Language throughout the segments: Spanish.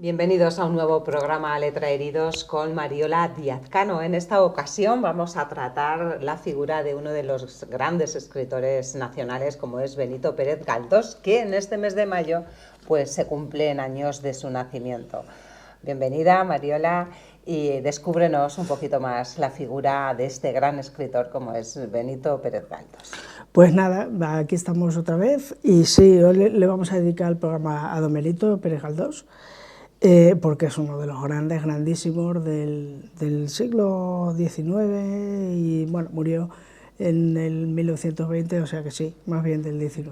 Bienvenidos a un nuevo programa Letra Heridos con Mariola Díaz-Cano. En esta ocasión vamos a tratar la figura de uno de los grandes escritores nacionales como es Benito Pérez Galdós, que en este mes de mayo pues se cumplen años de su nacimiento. Bienvenida, Mariola, y descúbrenos un poquito más la figura de este gran escritor como es Benito Pérez Galdós. Pues nada, aquí estamos otra vez y sí, hoy le vamos a dedicar el programa a don Benito Pérez Galdós, porque es uno de los grandísimos del siglo XIX y bueno, murió en el 1920, o sea que sí, más bien del XIX.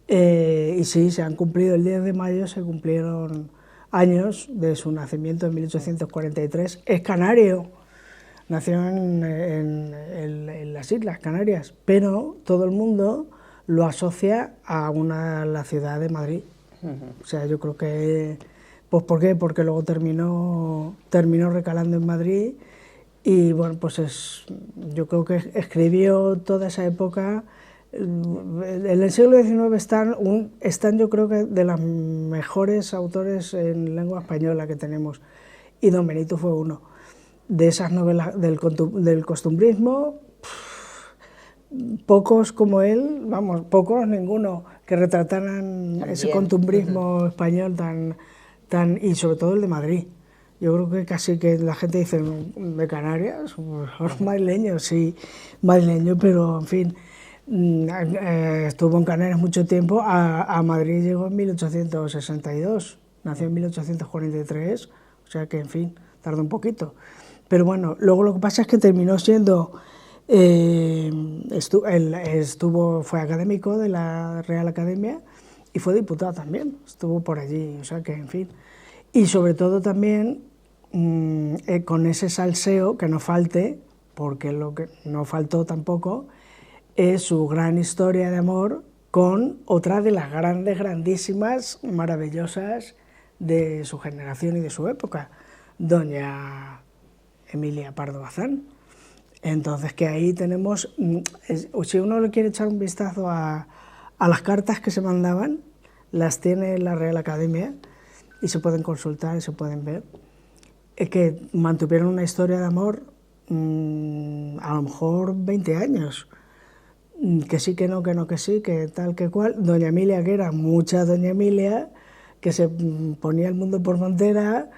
Y sí, se han cumplido, el 10 de mayo se cumplieron años de su nacimiento en 1843, es canario. Nació en las Islas Canarias, pero todo el mundo lo asocia a la ciudad de Madrid. O sea, yo creo que... Pues ¿por qué? Porque luego terminó recalando en Madrid y bueno, pues yo creo que escribió toda esa época. En el siglo XIX están yo creo que de los mejores autores en lengua española que tenemos, y don Benito fue uno. De esas novelas del costumbrismo, pocos como él, vamos, pocos, ninguno, que retrataran también ese costumbrismo español y sobre todo el de Madrid. Yo creo que casi que la gente dice, ¿de Canarias? Pues, madrileño, sí, madrileño, pero en fin, estuvo en Canarias mucho tiempo, a Madrid llegó en 1862, nació en 1843, o sea que en fin, tardó un poquito. Pero bueno, luego lo que pasa es que terminó siendo, fue académico de la Real Academia y fue diputado también, estuvo por allí, o sea que en fin. Y sobre todo también con ese salseo, que no falte, porque lo que no faltó tampoco, es su gran historia de amor con otra de las grandísimas, maravillosas de su generación y de su época, doña Emilia Pardo Bazán. Entonces, que ahí tenemos, si uno le quiere echar un vistazo a las cartas que se mandaban, las tiene la Real Academia y se pueden consultar y se pueden ver, que mantuvieron una historia de amor a lo mejor 20 años, que sí, que no, que no, que sí, que tal, que cual. Doña Emilia, que era mucha doña Emilia, que se ponía el mundo por montera,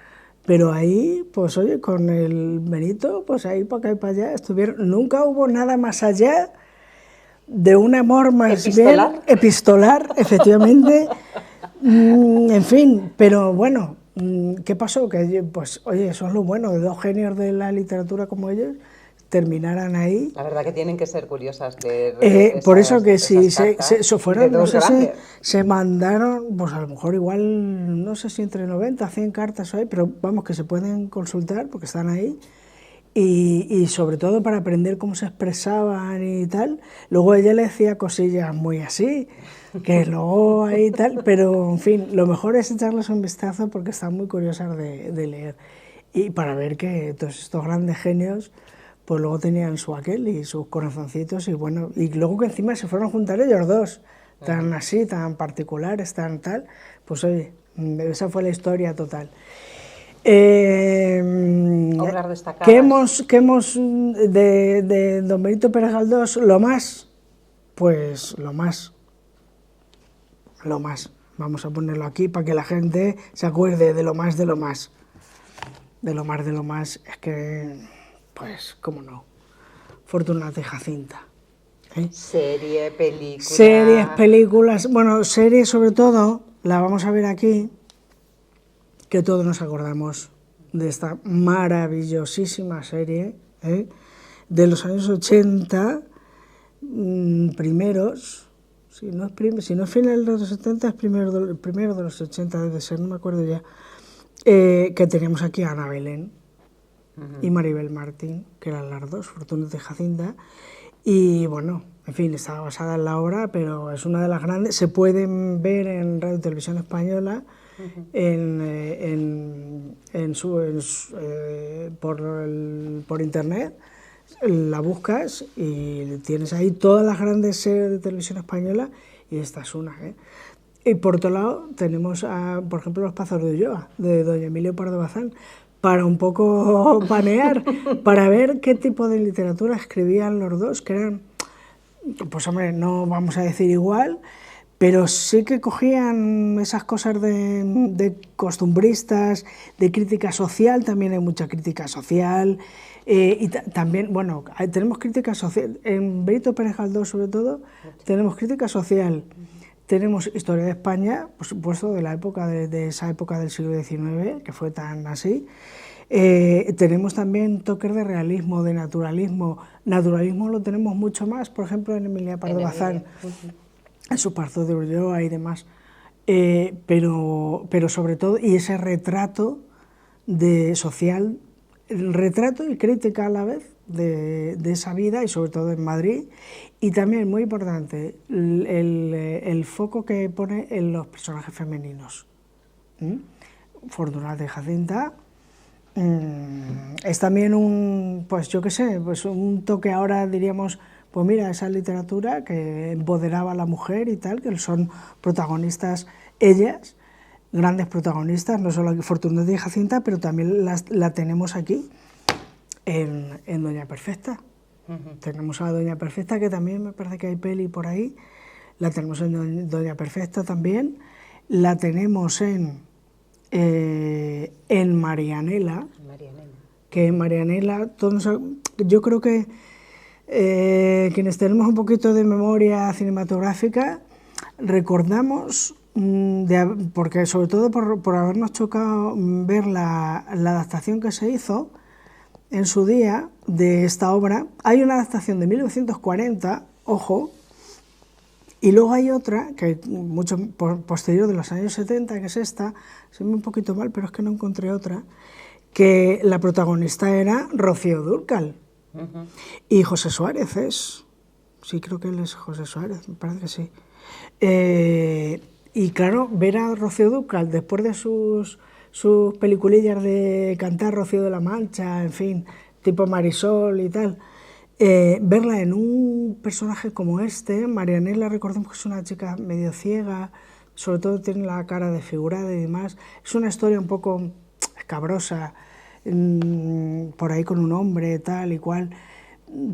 pero ahí, pues oye, con el Benito, pues ahí para acá y para allá estuvieron. Nunca hubo nada más allá de un amor más ¿Epistolar? bien epistolar, efectivamente. En fin, pero bueno, ¿qué pasó? Que pues oye, eso es lo bueno, de dos genios de la literatura como ellos terminaran ahí. La verdad que tienen que ser curiosas de Por eso que si se fueron, no sé si grandes. se mandaron, pues a lo mejor igual, no sé si entre 90, 100 cartas hay, pero vamos, que se pueden consultar porque están ahí. Y sobre todo para aprender cómo se expresaban y tal. Luego ella le decía cosillas muy así, que luego ahí tal, pero en fin, lo mejor es echarles un vistazo porque están muy curiosas de leer. Y para ver que todos estos grandes genios, pues luego tenían su aquel y sus corazoncitos y bueno, y luego que encima se fueron a juntar ellos dos, tan así, tan particulares, tan tal, pues oye, esa fue la historia total. Obras destacadas. ¿Qué hemos de don Benito Pérez Galdós? Lo más, pues lo más. Vamos a ponerlo aquí para que la gente se acuerde de lo más de lo más. De lo más, es que, pues, cómo no. Fortunata y Jacinta. Serie, película. Series, películas, bueno, series sobre todo, la vamos a ver aquí, que todos nos acordamos de esta maravillosísima serie de los años 80, primeros, si no es final de los 70, es primero de los 80, debe ser, no me acuerdo ya, que teníamos aquí a Ana Belén y Maribel Martín, que eran las dos, Fortunata y Jacinta, y bueno, en fin, estaba basada en la obra, pero es una de las grandes, se pueden ver en Radio y Televisión Española, por internet, la buscas y tienes ahí todas las grandes series de televisión española y esta es una. Y por otro lado tenemos, por ejemplo, Los Pazos de Ulloa, de doña Emilia Pardo Bazán, para un poco panear, para ver qué tipo de literatura escribían los dos, que eran, pues hombre, no vamos a decir igual, pero sí que cogían esas cosas de costumbristas, de crítica social, también hay mucha crítica social, y también, bueno, tenemos crítica social, en Benito Pérez Galdós sobre todo, tenemos crítica social, tenemos historia de España, por supuesto, de la época de esa época del siglo XIX, que fue tan así. Tenemos también toques de realismo, de naturalismo. Naturalismo lo tenemos mucho más, por ejemplo, en Emilia Pardo Bazán, en Sus Pazos de Ulloa y demás. Pero sobre todo, y ese retrato social, el retrato y crítica a la vez de esa vida, y sobre todo en Madrid. Y también, muy importante, el foco que pone en los personajes femeninos. Fortunata y Jacinta es también pues yo qué sé, pues un toque ahora diríamos, pues mira, esa literatura que empoderaba a la mujer y tal, que son protagonistas ellas, grandes protagonistas, no solo aquí Fortunata y Jacinta, pero también la tenemos aquí en Doña Perfecta. Tenemos a Doña Perfecta, que también me parece que hay peli por ahí, la tenemos en Doña Perfecta también, la tenemos en Marianela, que en Marianela, yo creo que quienes tenemos un poquito de memoria cinematográfica, recordamos, porque sobre todo por habernos chocado ver la adaptación que se hizo en su día de esta obra. Hay una adaptación de 1940, ojo, y luego hay otra, que mucho posterior, de los años 70, que es esta, se me ve un poquito mal, pero es que no encontré otra, que la protagonista era Rocío Dúrcal. Y José Suárez sí, creo que él es José Suárez, me parece que sí. Y claro, ver a Rocío Dúrcal después de sus peliculillas de cantar Rocío de la Mancha, en fin, tipo Marisol y tal, verla en un personaje como este. Marianela, recordemos que es una chica medio ciega, sobre todo tiene la cara desfigurada y demás, es una historia un poco escabrosa, por ahí con un hombre, tal y cual,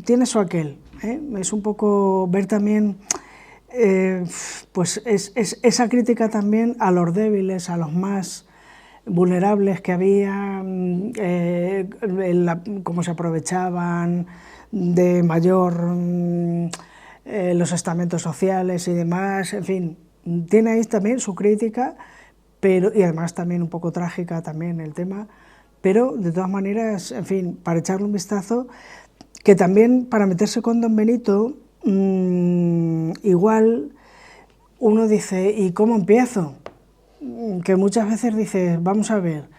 tiene eso aquel, es un poco ver también, pues esa crítica también a los débiles, a los más vulnerables que había, cómo se aprovechaban de mayor los estamentos sociales y demás, en fin, tiene ahí también su crítica, y además también un poco trágica también el tema, pero de todas maneras, en fin, para echarle un vistazo, que también para meterse con Don Benito, igual uno dice, ¿y cómo empiezo? Que muchas veces dices, vamos a ver,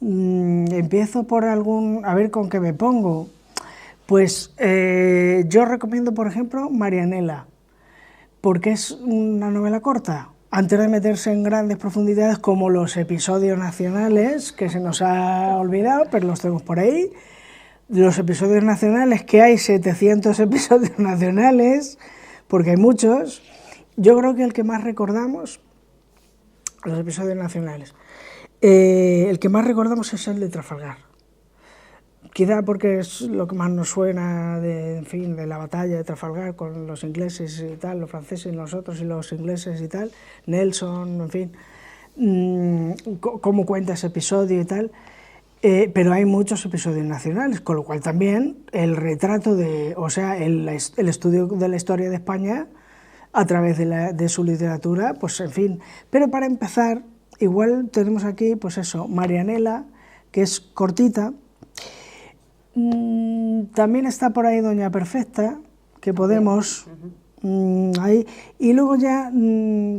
empiezo por a ver con qué me pongo. Pues yo recomiendo, por ejemplo, Marianela, porque es una novela corta, antes de meterse en grandes profundidades como los episodios nacionales, que se nos ha olvidado, pero los tenemos por ahí. Los episodios nacionales, que hay 700 episodios nacionales, porque hay muchos. Yo creo que el que más recordamos, los episodios nacionales, el que más recordamos es el de Trafalgar. Quizá porque es lo que más nos suena en fin, de la batalla de Trafalgar con los ingleses y tal, los franceses y nosotros y los ingleses y tal, Nelson, en fin, cómo cuenta ese episodio y tal, pero hay muchos episodios nacionales, con lo cual también el retrato el estudio de la historia de España a través de su literatura, pues en fin. Pero para empezar, igual tenemos aquí, pues eso, Marianela, que es cortita. También está por ahí Doña Perfecta, que podemos ahí, y luego ya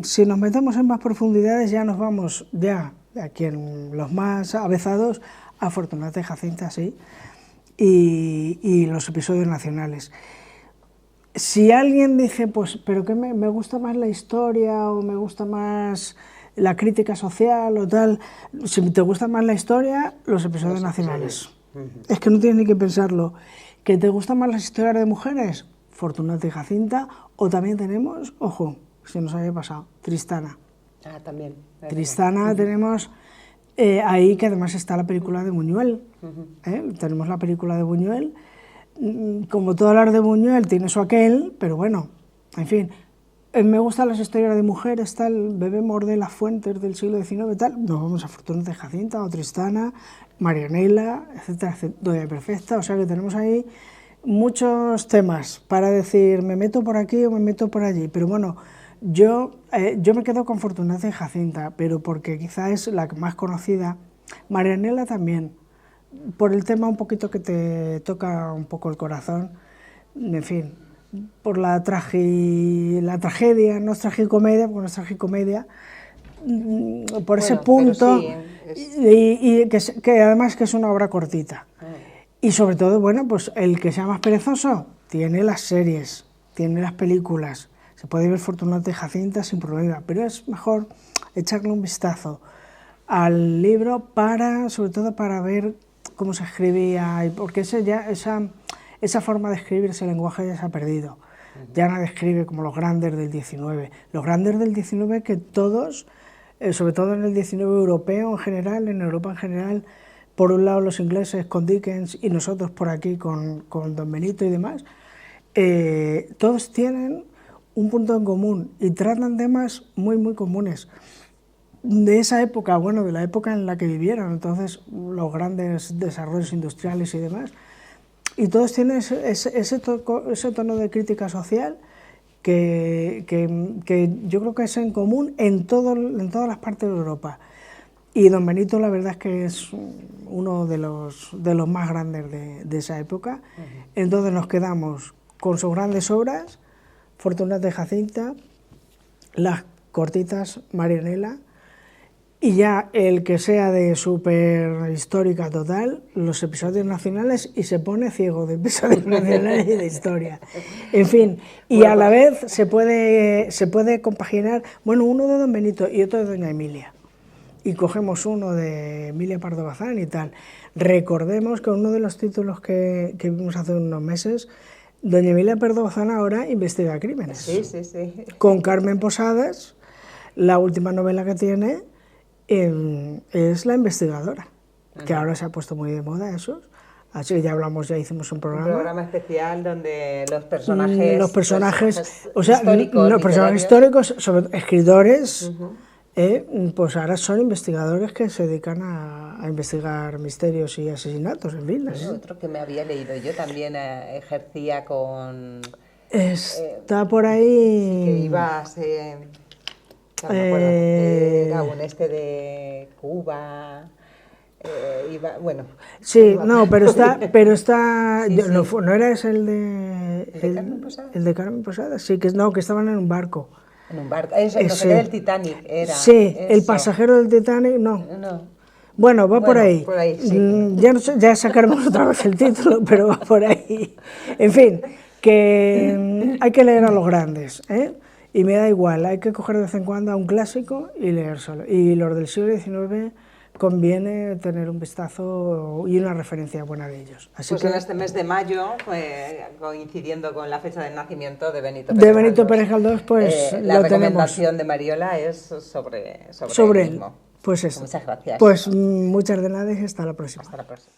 si nos metemos en más profundidades ya nos vamos aquí en los más avezados a Fortunata y Jacinta, sí, y los episodios nacionales. Si alguien dice, pues, pero que me gusta más la historia o me gusta más la crítica social o tal, si te gusta más la historia, los episodios nacionales. Es que no tienes ni que pensarlo. ¿Que te gustan más las historias de mujeres? Fortunata y Jacinta, o también tenemos, ojo, si nos había pasado, Tristana. Ah, también. Tristana tenemos ahí, que además está la película de Buñuel. Tenemos la película de Buñuel. Como todo hablar de Buñuel tiene su aquel, pero bueno, en fin. Me gustan las historias de mujeres, tal, Bebemos de las fuentes del siglo XIX, tal. Nos vamos a Fortunata y Jacinta, o Tristana, Marianela, etcétera, etcétera, Doña Perfecta. O sea que tenemos ahí muchos temas para decir, me meto por aquí o me meto por allí. Pero bueno, yo me quedo con Fortunata y Jacinta, pero porque quizá es la más conocida. Marianela también, por el tema un poquito que te toca un poco el corazón, en fin, por la tragedia, no es tragicomedia, porque no es tragicomedia, por ese punto, sí, y que además que es una obra cortita. Y sobre todo, bueno, pues el que sea más perezoso tiene las series, tiene las películas, se puede ver Fortunata y Jacinta sin problema, pero es mejor echarle un vistazo al libro sobre todo para ver cómo se escribía, porque esa forma de escribir, ese lenguaje ya se ha perdido. Ya nadie escribe como los grandes del XIX. Los grandes del XIX que todos, sobre todo en el XIX europeo en general, en Europa en general, por un lado los ingleses con Dickens y nosotros por aquí con Don Benito y demás, todos tienen un punto en común y tratan temas muy, muy comunes. De esa época, bueno, de la época en la que vivieron, entonces los grandes desarrollos industriales y demás, y todos tienen ese tono de crítica social que yo creo que es en común en todas las partes de Europa. Y Don Benito la verdad es que es uno de los más grandes de esa época. Entonces nos quedamos con sus grandes obras, Fortunata y Jacinta, las cortitas Marianela, y ya el que sea de súper histórica total, los episodios nacionales, y se pone ciego de episodios nacionales y de historia. En fin, y a la vez se puede compaginar, bueno, uno de Don Benito y otro de Doña Emilia. Y cogemos uno de Emilia Pardo Bazán y tal. Recordemos que uno de los títulos que vimos hace unos meses, Doña Emilia Pardo Bazán ahora investiga crímenes. Sí, sí, sí. Con Carmen Posadas, la última novela que tiene es La investigadora, que ahora se ha puesto muy de moda eso. Así que ya hicimos un programa. Un programa especial donde los personajes o sea, históricos, los personajes históricos, sobre escritores, pues ahora son investigadores que se dedican a investigar misterios y asesinatos, en fin. Otro que me había leído yo también ejercía con... Está por ahí... Sí, que ibas... no me acuerdo, era un de Cuba... bueno. Sí, no, pero está Sí, sí. No era ese el de Carmen Posadas. El de Carmen Posadas, sí, que estaban en un barco. En un barco, eso, no sé qué del Titanic era. Sí, eso. El pasajero del Titanic, no. Bueno, va por ahí. Por ahí sí. Ya sacaremos otra vez el título, pero va por ahí. En fin, que hay que leer a los grandes, ¿eh? Y me da igual, hay que coger de vez en cuando a un clásico y leérselo. Y los del siglo XIX conviene tener un vistazo y una referencia buena de ellos. Así pues que en este mes de mayo, coincidiendo con la fecha del nacimiento de Benito Pérez Galdós, pues la recomendación de Mariola es sobre él mismo. Pues eso. Muchas gracias. Pues muchas de nada y hasta la próxima. Hasta la próxima.